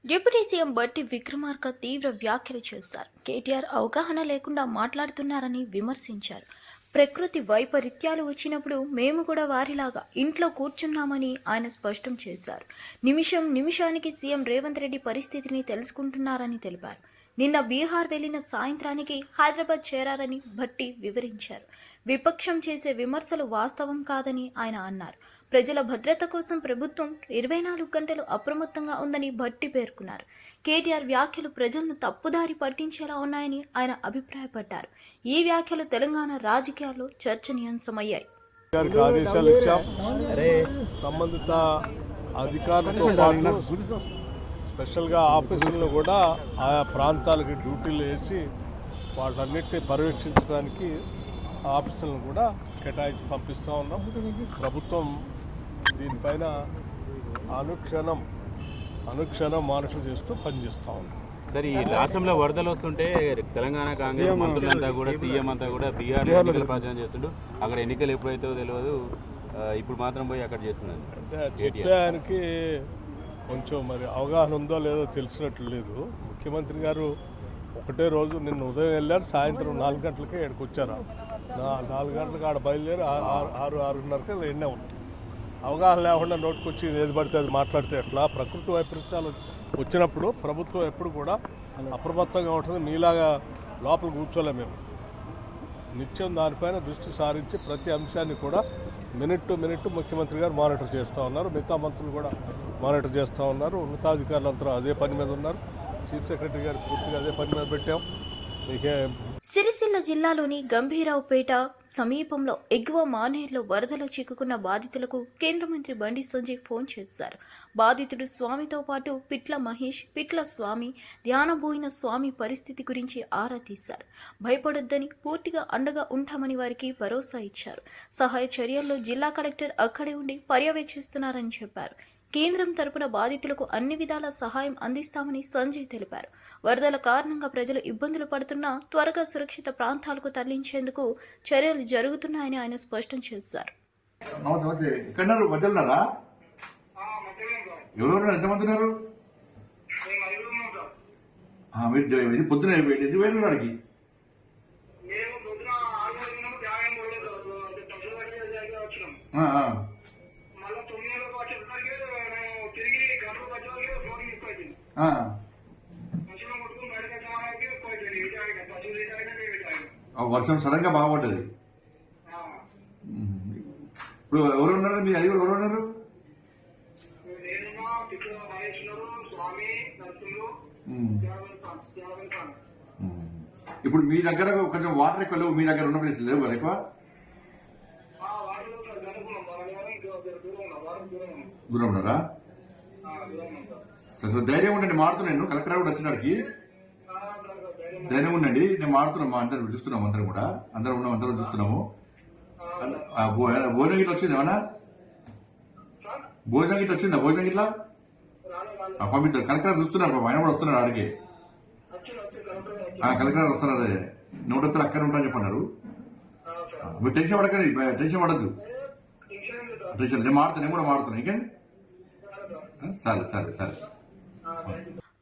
Deputy CM బట్టి విక్రమార్క తీవ్ర వ్యాఖ్యలు చేశారు. కేటీఆర్ అవగాహన లేకుండా మాట్లాడుతున్నారని విమర్శించారు. ప్రకృతి వైపరీత్యాలు వచ్చినప్పుడు మేము కూడా వారిలాగా ఇంట్లో కూర్చున్నామని ఆయన స్పష్టం చేశారు. నిమిషం నిమిషానికి సీఎం రేవంత్ రెడ్డి పరిస్థితిని తెలుసుకుంటున్నారని తెలిపారు. నిన్న బీహార్ వెళ్లిన సాయంత్రానికి హైదరాబాద్ చేరారని భట్టి వివరించారు. విపక్షం చేసే విమర్శలు వాస్తవం కాదని ఆయన అన్నారు. ప్రజల భద్రత కోసం ప్రభుత్వం 24 గంటలు అప్రమత్తంగా ఉందని భట్టి పేర్కొన్నారు. కేటీఆర్ వ్యాఖ్యలు ప్రజలను తప్పుదారి పట్టించేలా ఉన్నాయని ఆయన అభిప్రాయపడ్డారు. ఈ వ్యాఖ్యలు తెలంగాణ రాజకీయాల్లో చర్చనీయాంశమయ్యాయి. సంబంధిత అధికారులతో పాటు స్పెషల్గా ఆఫీసులను కూడా ఆయా ప్రాంతాలకి డ్యూటీలు వేసి వాటన్నిటిని పర్యవేక్షించడానికి ఆఫీసులను కూడా కేటాయించి పంపిస్తూ ఉన్నాం. ప్రభుత్వం దీనిపైన అనుక్షణం మానిటర్ చేస్తూ పనిచేస్తూ ఉన్నాం. సార్, ఈ రాష్ట్రంలో వరదలు వస్తుంటే తెలంగాణ కాంగ్రెస్ మంత్రులంతా కూడా సీఎం అంతా కూడా బీహార్ ఎన్నికల ప్రచారం చేస్తుండ్రు. అక్కడ ఎన్నికలు ఎప్పుడైతే తెలియదు, ఇప్పుడు మాత్రం పోయి అక్కడ చేస్తున్నారు. అంటే చెప్పడానికి కొంచెం మరి అవగాహన ఉందో లేదో తెలిసినట్లు లేదు. ముఖ్యమంత్రి గారు ఒకటే రోజు నిన్న ఉదయం వెళ్ళారు, సాయంత్రం 4 గంటలకే ఇక్కడికి వచ్చారు. 4 గంటలకు ఆడ బయలుదేరి 6:30కి ఎన్నే ఉంది. అవగాహన లేకుండా నోటుకొచ్చి ఏది పడితే అది మాట్లాడితే ఎట్లా? ప్రకృతి వైపరీత్యాలు వచ్చినప్పుడు ప్రభుత్వం ఎప్పుడు కూడా అప్రమత్తంగా ఉంటుంది. మీలాగా లోపల కూర్చోలే మేము. నిత్యం దానిపైన దృష్టి సారించి ప్రతి అంశాన్ని కూడా మినిట్ టు మినిట్ ముఖ్యమంత్రి గారు మానిటర్ చేస్తూ ఉన్నారు. మిగతా మంత్రులు కూడా మానిటర్ చేస్తూ ఉన్నారు. ఉన్నతాధికారులంతా అదే పని మీద ఉన్నారు. చీఫ్ సెక్రటరీ గారు పూర్తిగా అదే పని మీద పెట్టాం. సిరిసిల్ల జిల్లాలోని గంభీరావుపేట సమీపంలో ఎగువ మానేరులో వరదలో చిక్కుకున్న బాధితులకు కేంద్ర మంత్రి బండి సంజయ్ ఫోన్ చేశారు. బాధితుడు స్వామితో పాటు పిట్ల మహేష్, పిట్ల స్వామి, ధ్యానబోయిన స్వామి పరిస్థితి గురించి ఆరా తీశారు. భయపడొద్దని, పూర్తిగా అండగా ఉంటామని వారికి భరోసా ఇచ్చారు. సహాయ చర్యల్లో జిల్లా కలెక్టర్ అక్కడే ఉండి పర్యవేక్షిస్తున్నారని చెప్పారు. కేంద్రం తరపున బాధితులకు అన్ని విధాల సహాయం అందిస్తామని సంజయ్ తెలిపారు. వరదల కారణంగా ప్రజలు ఇబ్బందులు పడుతున్నా త్వరగా సురక్షిత ప్రాంతాలకు తరలించేందుకు చర్యలు జరుగుతున్నాయని ఆయన స్పష్టం చేశారు. వర్షం సడన్ గా బాగుపడ్డది. ఇప్పుడు ఎవరు ఉన్నారు? మీ అది ఎవరు ఉన్నారు? ఇప్పుడు మీ దగ్గర కొంచెం వాటర్ ఎక్కువ లేవు. మీ దగ్గర ఉన్న ప్లేస్ లేవు కదా ఎక్కువ? దూరం ఉన్నారా? ధైర్యం ఉండండి, మారుతున్నాను. కలెక్టర్ కూడా వచ్చినాడికి ధైర్యం ఉండండి. నేను మారుతున్నాము, అందరం చూస్తున్నాము. అందరం చూస్తున్నాము. భోజనం గిట్లా వచ్చింది ఏమన్నా? భోజనం గిట్లా పంపిస్తారు. కలెక్టర్ చూస్తున్నారు, ఆయన కూడా వస్తున్నారు. ఆడికి కలెక్టర్ వస్తున్నారు. అదే నోట్ వస్తారు, అక్కడ ఉంటారని చెప్పన్నారు. మీరు టెన్షన్ పడకండి, టెన్షన్ పడద్దు. టెన్షన్ నేను కూడా మారుతున్నాను. ఇంకేంటి? సరే.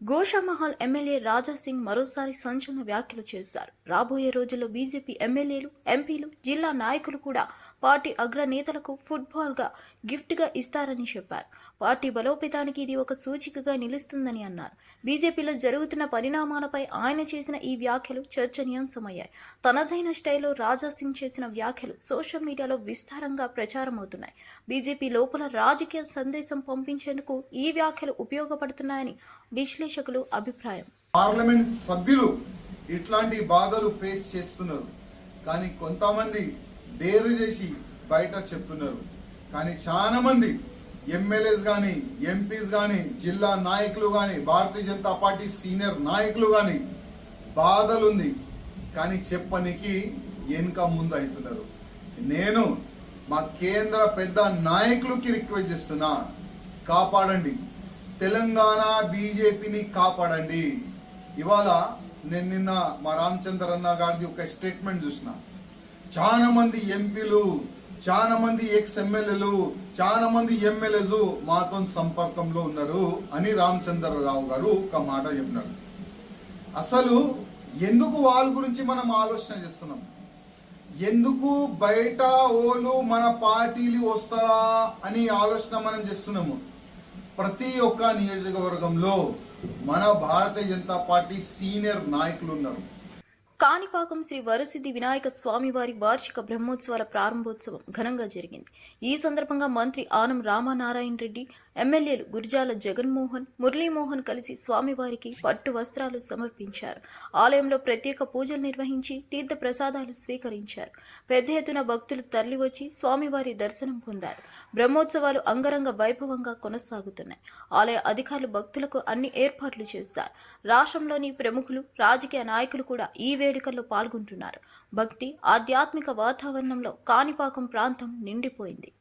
గోషామహల్ ఎమ్మెల్యే రాజా సింగ్ మరోసారి సంచలన వ్యాఖ్యలు చేశారు. రాబోయే రోజుల్లో బీజేపీ ఎమ్మెల్యేలు, ఎంపీలు, జిల్లా నాయకులు కూడా పార్టీ అగ్రనేతలకు ఫుట్బాల్ గా గిఫ్ట్ గా ఇస్తారని చెప్పారు. పార్టీ బలోపేతానికి ఇది ఒక సూచికగా నిలుస్తుందని అన్నారు. బీజేపీలో జరుగుతున్న పరిణామాలపై ఆయన చేసిన ఈ వ్యాఖ్యలు చర్చనీయాంశమయ్యాయి. తనదైన స్టైల్లో రాజా సింగ్ చేసిన వ్యాఖ్యలు సోషల్ మీడియాలో విస్తారంగా ప్రచారమవుతున్నాయి. బీజేపీ లోపల రాజకీయ సందేశం పంపించేందుకు ఈ వ్యాఖ్యలు ఉపయోగపడుతున్నాయని విశ్లేషకులు అభిప్రాయం. పార్లమెంట్ సభ్యులు ఇట్లాంటి బాధలు ఫేస్ చేస్తున్నారు, కానీ కొంతమంది డేరు చేసి బయట చెప్తున్నారు. కానీ చాలా మంది ఎమ్మెల్యేస్ గాని, ఎంపీస్ గాని, జిల్లా నాయకులు గాని, భారతీయ జనతా పార్టీ సీనియర్ నాయకులు గాని బాధలుంది కానీ చెప్పనికి వెనుక ముందు అవుతున్నారు. నేను మా కేంద్ర పెద్ద నాయకులకి రిక్వెస్ట్ చేస్తున్నా, కాపాడండి తెలంగాణ బీజేపీని, కాపాడండి. ఇవాళ నేను నిన్న మా రామచంద్ర అన్న గారిది ఒక స్టేట్మెంట్ చూసిన. చాలా మంది ఎంపీలు చాలా మంది ఎక్స్ ఎమ్మెల్యేలు, చాలా మంది ఎమ్మెల్యేలు మాతో సంపర్కంలో ఉన్నారు అని రామచంద్రరావు గారు ఒక మాట చెప్పినారు. అసలు ఎందుకు వాళ్ళ గురించి మనం ఆలోచన చేస్తున్నాం? ఎందుకు బయట ఓలు మన పార్టీలు వస్తారా అని ఆలోచన మనం చేస్తున్నాము. ప్రతి ఒక్క నియోజకవర్గంలో మన భారతీయ జనతా పార్టీ సీనియర్ నాయకులు ఉన్నారు. కాణిపాకం శ్రీ వరసిద్ధి వినాయక స్వామివారి వార్షిక బ్రహ్మోత్సవాల ప్రారంభోత్సవం ఘనంగా జరిగింది. ఈ సందర్భంగా మంత్రి ఆనం రామనారాయణ రెడ్డి, ఎమ్మెల్యేలు గుర్జాల జగన్మోహన్, మురళీమోహన్ కలిసి స్వామివారికి పట్టు వస్త్రాలు సమర్పించారు. ఆలయంలో ప్రత్యేక పూజలు నిర్వహించి తీర్థ ప్రసాదాలు స్వీకరించారు. పెద్ద ఎత్తున భక్తులు తరలివచ్చి స్వామివారి దర్శనం పొందారు. బ్రహ్మోత్సవాలు అంగరంగ వైభవంగా కొనసాగుతున్నాయి. ఆలయ అధికారులు భక్తులకు అన్ని ఏర్పాట్లు చేశారు. రాష్ట్రంలోని ప్రముఖులు, రాజకీయ నాయకులు కూడా ఈ వేడుకల్లో పాల్గొంటున్నారు. భక్తి, ఆధ్యాత్మిక వాతావరణంలో కాణిపాకం ప్రాంతం నిండిపోయింది.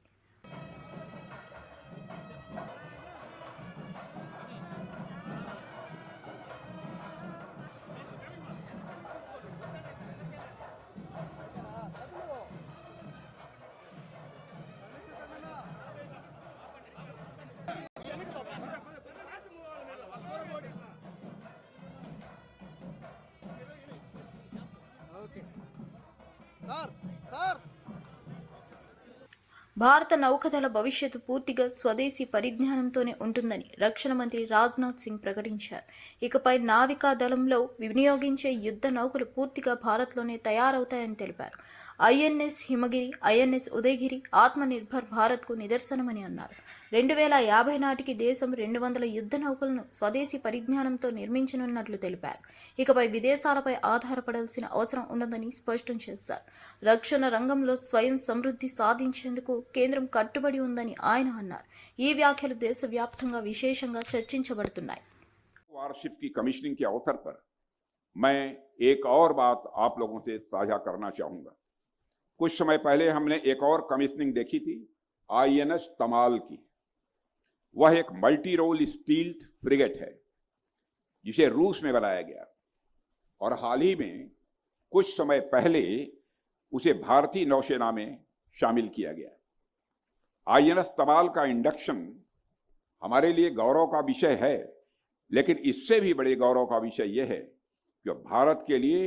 భారత నౌకాదళ భవిష్యత్తు పూర్తిగా స్వదేశీ పరిజ్ఞానంతోనే ఉంటుందని రక్షణ మంత్రి రాజ్నాథ్ సింగ్ ప్రకటించారు. ఇకపై నావికా దళంలో వినియోగించే యుద్ధ నౌకలు పూర్తిగా భారత్లోనే తయారవుతాయని తెలిపారు. ఐఎన్ఎస్ హిమగిరి, ఐఎన్ఎస్ ఉదయగిరి ఆత్మనిర్భర్ భారత్కు నిదర్శనమని అన్నారు. 2050 నాటికి దేశం 200 యుద్ధ నౌకలను స్వదేశీ పరిజ్ఞానంతో నిర్మించనున్నట్లు తెలిపారు. ఇకపై విదేశాలపై ఆధారపడాల్సిన అవసరం ఉండదని స్పష్టం చేశారు. రక్షణ రంగంలో స్వయం సమృద్ధి సాధించేందుకు కేంద్రం కట్టుబడి ఉందని ఆయన అన్నారు. ఈ వ్యాఖ్యలు దేశవ్యాప్తంగా విశేషంగా చర్చించబడుతున్నాయి. वारशिप की कमीशनिंग के अवसर पर मैं एक और बात आप लोगों से साझा करना चाहूंगा। कुछ समय पहले हमने एक और कमीशनिंग देखी थी आईएनएस तमाल की। वह एक मल्टी रोल स्टील्थ फ्रिगेट है जिसे रूस में बनाया गया और हाल ही में कुछ समय पहले उसे भारतीय नौसेना में शामिल किया गया। आईएनएस तमाल का इंडक्शन हमारे लिए गौरव का विषय है, लेकिन इससे भी बड़े गौरव का विषय यह है कि भारत के लिए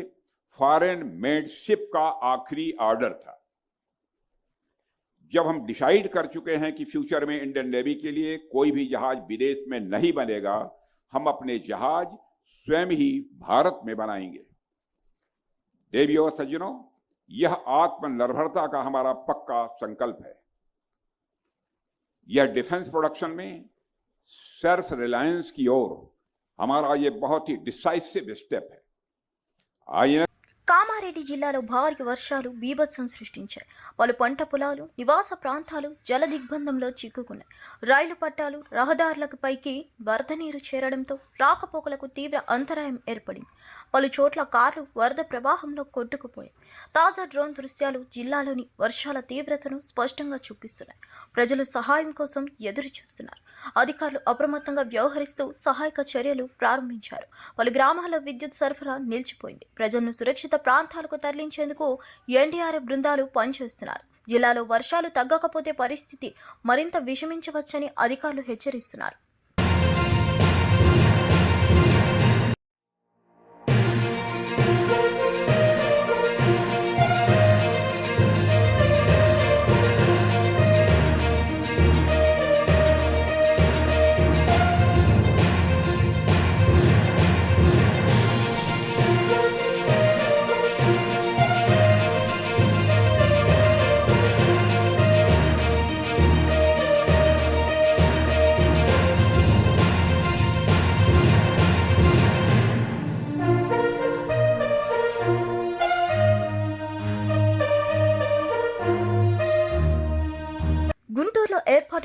फॉरेन मेड शिप का आखिरी ऑर्डर था। जब हम डिसाइड कर चुके हैं कि फ्यूचर में इंडियन नेवी के लिए कोई भी जहाज विदेश में नहीं बनेगा, हम अपने जहाज स्वयं ही भारत में बनाएंगे। देवियों और सज्जनों, यह आत्मनिर्भरता का हमारा पक्का संकल्प है। यह डिफेंस प्रोडक्शन में सेल्फ रिलायंस की ओर हमारा ये बहुत ही डिसाइसिव स्टेप है। आइए కామారెడ్డి జిల్లాలో భారీ వర్షాలు బీభత్సం సృష్టించాయి. పలు పంట పొలాలు, నివాస ప్రాంతాలు జల దిగ్బంధంలో చిక్కుకున్నాయి. రైలు పట్టాలు, రహదారులకు పైకి వరద నీరు చేరడంతో రాకపోకలకు తీవ్ర అంతరాయం ఏర్పడింది. పలు చోట్ల కార్లు వరద ప్రవాహంలో కొట్టుకుపోయాయి. తాజా డ్రోన్ దృశ్యాలు జిల్లాలోని వర్షాల తీవ్రతను స్పష్టంగా చూపిస్తున్నాయి. ప్రజలు సహాయం కోసం ఎదురు చూస్తున్నారు. అధికారులు అప్రమత్తంగా వ్యవహరిస్తూ సహాయక చర్యలు ప్రారంభించారు. పలు గ్రామాల్లో విద్యుత్ సరఫరా నిలిచిపోయింది. ప్రజలను సురక్షిత ప్రాంతాలకు తరలించేందుకు ఎన్డీఆర్ఎఫ్ బృందాలు పనిచేస్తున్నారు. జిల్లాలో వర్షాలు తగ్గకపోతే పరిస్థితి మరింత విషమించవచ్చని అధికారులు హెచ్చరిస్తున్నారు.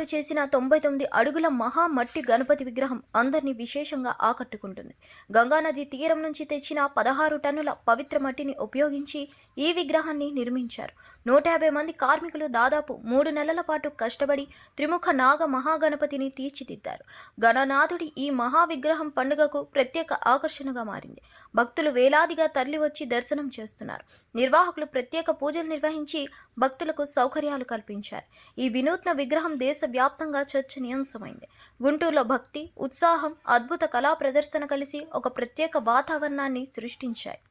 ఏర్పాటు చేసిన 99 అడుగుల మహా మట్టి గణపతి విగ్రహం అందరినీ విశేషంగా ఆకట్టుకుంటుంది. గంగానది తీరం నుంచి తెచ్చిన 16 టన్నుల పవిత్ర మట్టిని ఉపయోగించి ఈ విగ్రహాన్ని నిర్మించారు. 150 మంది కార్మికులు దాదాపు 3 నెలల పాటు కష్టపడి త్రిముఖ నాగ మహాగణపతిని తీర్చిదిద్దారు. గణనాథుడి ఈ మహా విగ్రహం పండుగకు ప్రత్యేక ఆకర్షణగా మారింది. భక్తులు వేలాదిగా తరలివచ్చి దర్శనం చేస్తున్నారు. నిర్వాహకులు ప్రత్యేక పూజలు నిర్వహించి భక్తులకు సౌకర్యాలు కల్పించారు. ఈ వినూత్న విగ్రహం దేశవ్యాప్తంగా చర్చనీయాంశమైంది. గుంటూరులో భక్తి, ఉత్సాహం, అద్భుత కళా ప్రదర్శన కలిసి ఒక ప్రత్యేక వాతావరణాన్ని సృష్టించాయి.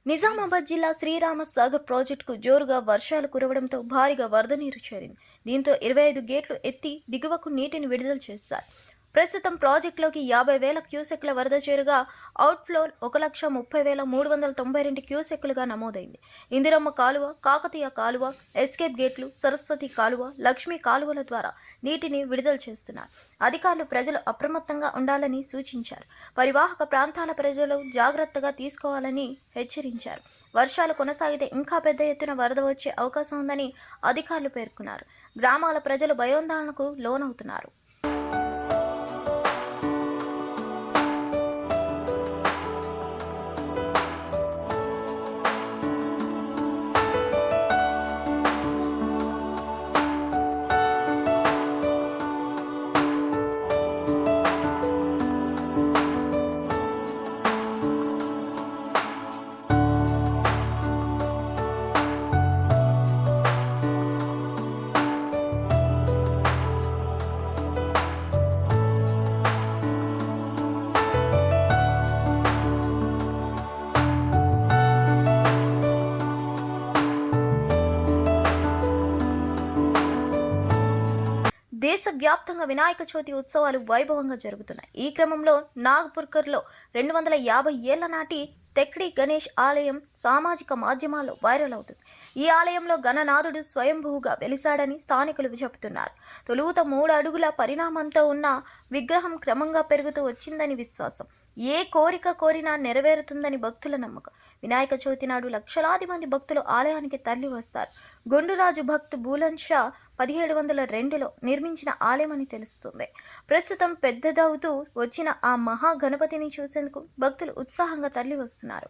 నిజామాబాద్ జిల్లా శ్రీరామ సాగర్ ప్రాజెక్టుకు జోరుగా వర్షాలు కురవడంతో భారీగా వరద నీరు చేరింది. దీంతో 25 గేట్లు ఎత్తి దిగువకు నీటిని విడుదల చేశారు. ప్రస్తుతం ప్రాజెక్టులోకి 50,000 క్యూసెక్ల వరద చేరుగా అవుట్ఫ్లో 1,30,392 క్యూసెక్లుగా నమోదైంది. ఇందిరమ్మ కాలువ, కాకతీయ కాలువ, ఎస్కేప్ గేట్లు, సరస్వతి కాలువ, లక్ష్మీ కాలువల ద్వారా నీటిని విడుదల చేస్తున్నారు. అధికారులు ప్రజలు అప్రమత్తంగా ఉండాలని సూచించారు. పరివాహక ప్రాంతాల ప్రజలు జాగ్రత్తగా తీసుకోవాలని హెచ్చరించారు. వర్షాలు కొనసాగితే ఇంకా పెద్ద ఎత్తున వరద వచ్చే అవకాశం ఉందని అధికారులు పేర్కొన్నారు. గ్రామాల ప్రజలు భయోందోళనకు లోనవుతున్నారు. దేశవ్యాప్తంగా వినాయక చవితి ఉత్సవాలు వైభవంగా జరుగుతున్నాయి. ఈ క్రమంలో నాగ్పూర్లో 250 ఏళ్ల నాటి తెక్డి గణేష్ ఆలయం సామాజిక మాధ్యమాల్లో వైరల్ అవుతుంది. ఈ ఆలయంలో గణనాథుడు స్వయంభూగా వెలిశాడని స్థానికులు చెబుతున్నారు. తొలుత 3 అడుగుల పరిణామంతో ఉన్న విగ్రహం క్రమంగా పెరుగుతూ వచ్చిందని విశ్వాసం. ఏ కోరిక కోరినా నెరవేరుతుందని భక్తుల నమ్మకం. వినాయక చవితి నాడు లక్షలాది మంది భక్తులు ఆలయానికి తరలి వస్తారు. గుండురాజు భక్త్ బులంద్ షా 1702లో నిర్మించిన ఆలయమని తెలుస్తుంది. ప్రస్తుతం పెద్దదవుతూ వచ్చిన ఆ మహా గణపతిని చూసేందుకు భక్తులు ఉత్సాహంగా తరలి వస్తున్నారు.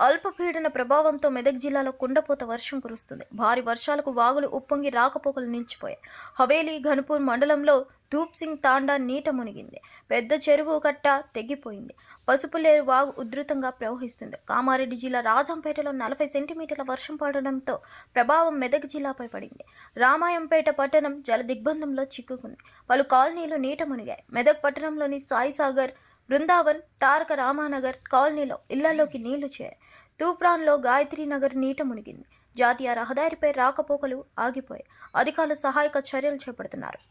అల్పపీడన ప్రభావంతో మెదక్ జిల్లాలో కుండపోత వర్షం కురుస్తుంది. భారీ వర్షాలకు వాగులు ఉప్పొంగి రాకపోకలు నిలిచిపోయాయి. హవేలీ ఘన్పూర్ మండలంలో ధూప్ సింగ్ తాండా నీట మునిగింది. పెద్ద చెరువు కట్ట తెగిపోయింది. పసుపులేరు వాగు ఉధృతంగా ప్రవహిస్తుంది. కామారెడ్డి జిల్లా రాజంపేటలో 40 సెంటీమీటర్ల వర్షం పడడంతో ప్రభావం మెదక్ జిల్లాపై పడింది. రామాయంపేట పట్టణం జలదిగ్బంధంలో చిక్కుకుంది. పలు కాలనీలు నీట మునిగాయి. మెదక్ పట్టణంలోని సాయిసాగర్, బృందావన్, తారక రామానగర్ కాలనీలో ఇళ్లలోకి నీళ్లు చేరాయి. తూప్రాన్లో గాయత్రీనగర్ నీట మునిగింది. జాతీయ రహదారిపై రాకపోకలు ఆగిపోయాయి. అధికారులు సహాయక చర్యలు చేపడుతున్నారు.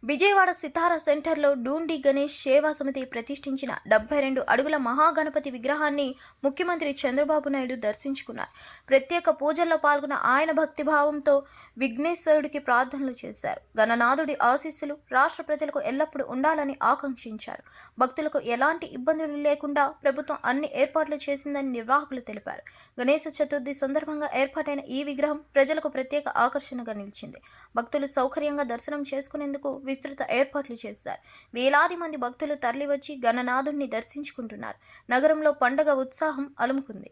విజయవాడ సితారా సెంటర్లో డూండి గణేష్ సేవా సమితి ప్రతిష్ఠించిన 72 అడుగుల మహాగణపతి విగ్రహాన్ని ముఖ్యమంత్రి చంద్రబాబు నాయుడు దర్శించుకున్నారు. ప్రత్యేక పూజల్లో పాల్గొన్న ఆయన భక్తిభావంతో విఘ్నేశ్వరుడికి ప్రార్థనలు చేశారు. గణనాథుడి ఆశీస్సులు రాష్ట్ర ప్రజలకు ఎల్లప్పుడూ ఉండాలని ఆకాంక్షించారు. భక్తులకు ఎలాంటి ఇబ్బందులు లేకుండా ప్రభుత్వం అన్ని ఏర్పాట్లు చేసిందని నిర్వాహకులు తెలిపారు. గణేశ చతుర్థి సందర్భంగా ఏర్పాటైన ఈ విగ్రహం ప్రజలకు ప్రత్యేక ఆకర్షణగా నిలిచింది. భక్తులు సౌకర్యంగా దర్శనం చేసుకునేందుకు విస్తృత ఏర్పాట్లు చేశారు. వేలాది మంది భక్తులు తరలివచ్చి గణనాథుడిని దర్శించుకుంటున్నారు. నగరంలో పండగ ఉత్సాహం అలుముకుంది.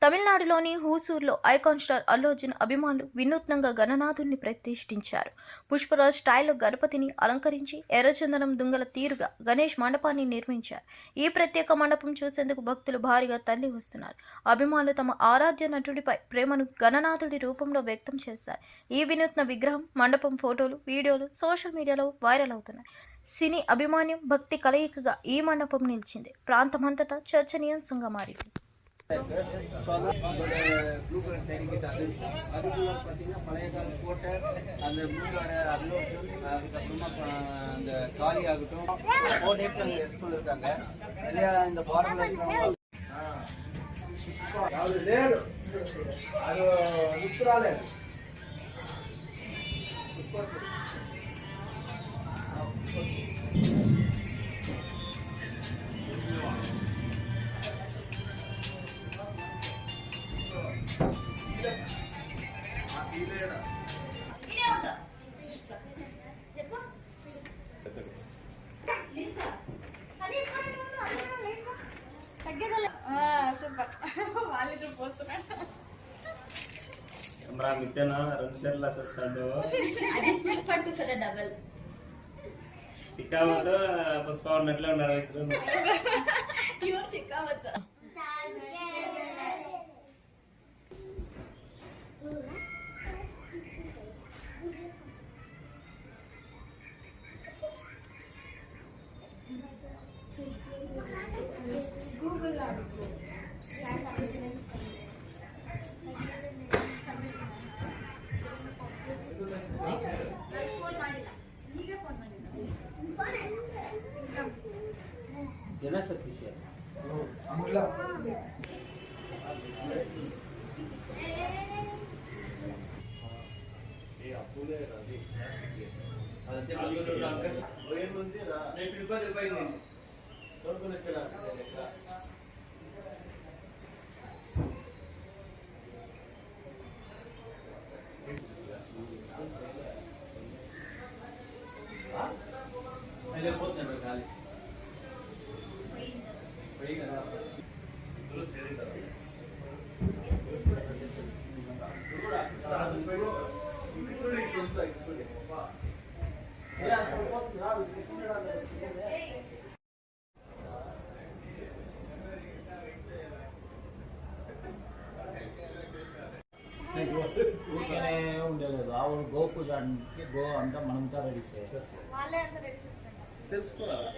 తమిళనాడులోని హూసూర్లో ఐకాన్ స్టార్ అల్లు అర్జున్ అభిమానులు వినూత్నంగా గణనాథుడిని ప్రతిష్ఠించారు. పుష్పరాజ్ స్టైల్లో గణపతిని అలంకరించి ఎర్రచందనం దుంగల తీరుగా గణేష్ మండపాన్ని నిర్మించారు. ఈ ప్రత్యేక మండపం చూసేందుకు భక్తులు భారీగా తరలి వస్తున్నారు. అభిమానులు తమ ఆరాధ్య నటుడిపై ప్రేమను గణనాథుడి రూపంలో వ్యక్తం చేశారు. ఈ వినూత్న విగ్రహం, మండపం ఫోటోలు, వీడియోలు సోషల్ మీడియాలో వైరల్ అవుతున్నాయి. సినీ అభిమాన్యం, భక్తి కలయికగా ఈ మండపం నిలిచింది. ప్రాంతమంతటా చర్చనీయాంశంగా మారింది. அதுக்குள்ள பார்த்தீங்கன்னா பழைய கால கோட்டை, அந்த மூணாறு அல்லோட்டும், அதுக்கப்புறமா அந்த காளி ஆகட்டும், 4 days அங்கே எக்ஸ்போல இருக்காங்க இல்லையா. இந்த பார்டர்ல இருக்கிறவங்க அது లేరు, அது ఉత్తరాలే మిత్తేనా 2 సార్లు అసెస్టాడు పట్టు కదా డబల్ సిక్కావతో పుష్ప ఉన్నట్లే ఉన్నారు ఇద్దరు. ప్యూర్ షికావత్. ಏನ ಸತೀಶ್ పోతున్నాడు గాలి ఉండలేదు. ఆవులు గోపూజ అంటే గో అంతా మనంతా రెడీ చేయాలి. తెలుసుకోవాలి.